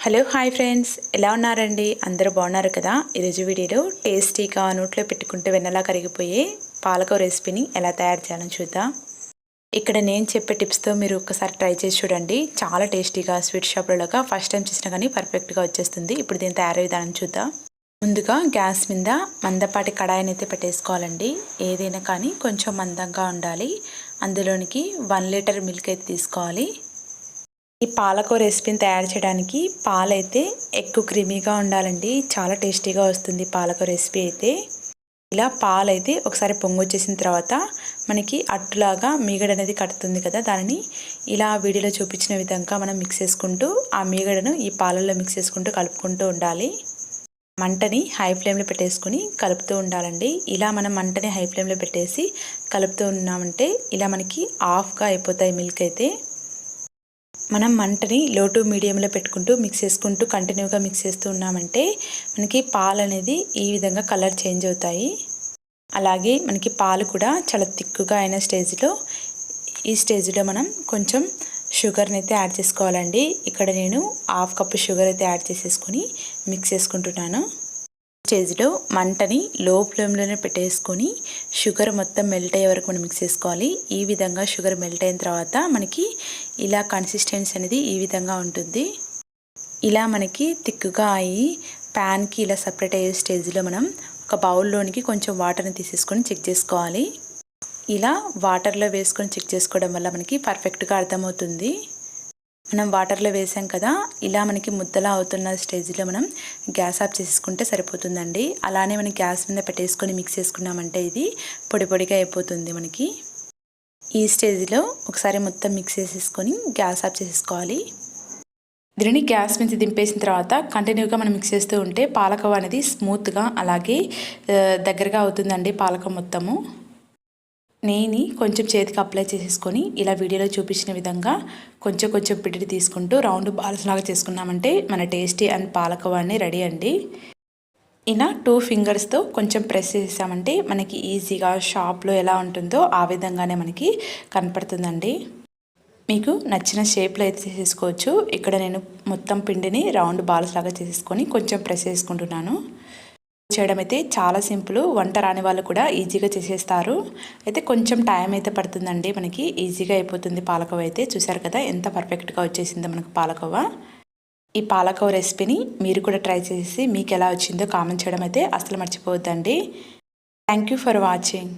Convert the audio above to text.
Hello hi friends, ఎలా ఉన్నారండి? అందరూ బాగున్నారు కదా? ఈరోజు వీడియోలో టేస్టీగా నోట్లో పెట్టుకుంటే వెన్నలా కరిగిపోయే పాలకూర రెసిపీని ఎలా తయారు చేయాలని చూద్దాం. ఇక్కడ నేను చెప్పే టిప్స్తో మీరు ఒక్కసారి ట్రై చేసి చూడండి. చాలా టేస్టీగా స్వీట్ షాప్లలోగా ఫస్ట్ టైం చేసినా కానీ పర్ఫెక్ట్గా వచ్చేస్తుంది. ఇప్పుడు దీని తయారీ విధానం చూద్దాం. ముందుగా గ్యాస్ మీద మందపాటి కడాయిని అయితే పెట్టేసుకోవాలండి. ఏదైనా కానీ కొంచెం మందంగా ఉండాలి. అందులోనికి 1 లీటర్ మిల్క్ అయితే తీసుకోవాలి. ఈ పాలకూర రెసిపీని తయారు చేయడానికి పాలైతే ఎక్కువ క్రీమీగా ఉండాలండి. చాలా టేస్టీగా వస్తుంది పాలకూర రెసిపీ అయితే. ఇలా పాలైతే ఒకసారి పొంగొచ్చేసిన తర్వాత మనకి అట్టులాగా మీగడ అనేది కడుతుంది కదా, దానిని ఇలా వీడియోలో చూపించిన విధంగా మనం మిక్స్ చేసుకుంటూ ఆ మీగడను ఈ పాలల్లో మిక్స్ చేసుకుంటూ కలుపుకుంటూ ఉండాలి. మంటని హై ఫ్లేమ్లో పెట్టేసుకుని కలుపుతూ ఉండాలండి. ఇలా మనం మంటని హై ఫ్లేమ్లో పెట్టేసి కలుపుతూ ఉన్నామంటే ఇలా మనకి ఆఫ్గా అయిపోతాయి మిల్క్ అయితే. మనం మంటని లో టు మీడియంలో పెట్టుకుంటూ మిక్స్ చేసుకుంటూ కంటిన్యూగా మిక్స్ చేస్తూ ఉన్నామంటే మనకి పాలు అనేది ఈ విధంగా కలర్ చేంజ్ అవుతాయి. అలాగే మనకి పాలు కూడా చాలా తిక్కుగా అయిన స్టేజ్లో ఈ స్టేజ్లో మనం కొంచెం షుగర్ని అయితే యాడ్ చేసుకోవాలండి. ఇక్కడ నేను 1/2 కప్పు షుగర్ అయితే యాడ్ చేసేసుకొని మిక్స్ చేసుకుంటున్నాను. స్టేజ్లో మంటని లో ఫ్లేమ్లోనే పెట్టేసుకొని షుగర్ మొత్తం మెల్ట్ అయ్యే వరకు మనం మిక్స్ చేసుకోవాలి. ఈ విధంగా షుగర్ మెల్ట్ అయిన తర్వాత మనకి ఇలా కన్సిస్టెన్సీ అనేది ఈ విధంగా ఉంటుంది. ఇలా మనకి తిక్కుగా అయ్యి ప్యాన్కి ఇలా సపరేట్ అయ్యే స్టేజ్లో మనం ఒక బౌల్లోనికి కొంచెం వాటర్ని తీసేసుకొని చెక్ చేసుకోవాలి. ఇలా వాటర్లో వేసుకొని చెక్ చేసుకోవడం వల్ల మనకి పర్ఫెక్ట్గా అర్థమవుతుంది. మనం వాటర్లో వేసాం కదా, ఇలా మనకి ముద్దలా అవుతున్న స్టేజ్లో మనం గ్యాస్ ఆఫ్ చేసుకుంటే సరిపోతుందండి. అలానే మనం గ్యాస్ మీద పెట్టేసుకొని మిక్స్ చేసుకున్నామంటే ఇది పొడి పొడిగా అయిపోతుంది మనకి. ఈ స్టేజ్లో ఒకసారి మొత్తం మిక్స్ చేసేసుకొని గ్యాస్ ఆఫ్ చేసేసుకోవాలి. దీనిని గ్యాస్ మీద దింపేసిన తర్వాత కంటిన్యూగా మనం మిక్స్ చేస్తూ ఉంటే పాలకోవా అనేది స్మూత్గా అలాగే దగ్గరగా అవుతుందండి పాలకోవ మొత్తము. నెయ్యిని కొంచెం చేతికి అప్లై చేసేసుకొని ఇలా వీడియోలో చూపించిన విధంగా కొంచెం కొంచెం పిండిని తీసుకుంటూ రౌండ్ బాల్స్ లాగా చేసుకున్నామంటే మన టేస్టీ అండ్ పాలకోవా రెడీ అండి. ఇలా 2 ఫింగర్స్తో కొంచెం ప్రెస్ చేసామంటే మనకి ఈజీగా షాప్లో ఎలా ఉంటుందో ఆ విధంగానే మనకి కనపడుతుందండి. మీకు నచ్చిన షేప్లో అయితే చేసేసుకోవచ్చు. ఇక్కడ నేను మొత్తం పిండిని రౌండ్ బాల్స్ లాగా చేసేసుకొని కొంచెం ప్రెస్ చేసుకుంటున్నాను. చేయడం అయితే చాలా సింపుల్. వంట రాని వాళ్ళు కూడా ఈజీగా చేసేస్తారు. అయితే కొంచెం టైం అయితే పడుతుందండి. మనకి ఈజీగా అయిపోతుంది పాలకోవా అయితే. చూసారు కదా ఎంత పర్ఫెక్ట్గా వచ్చేసిందో మనకు పాలకోవా. ఈ పాలకోవా రెసిపీని మీరు కూడా ట్రై చేసి మీకు ఎలా వచ్చిందో కామెంట్ చేయడం అయితే అసలు మర్చిపోవద్దండి. Thank you for watching.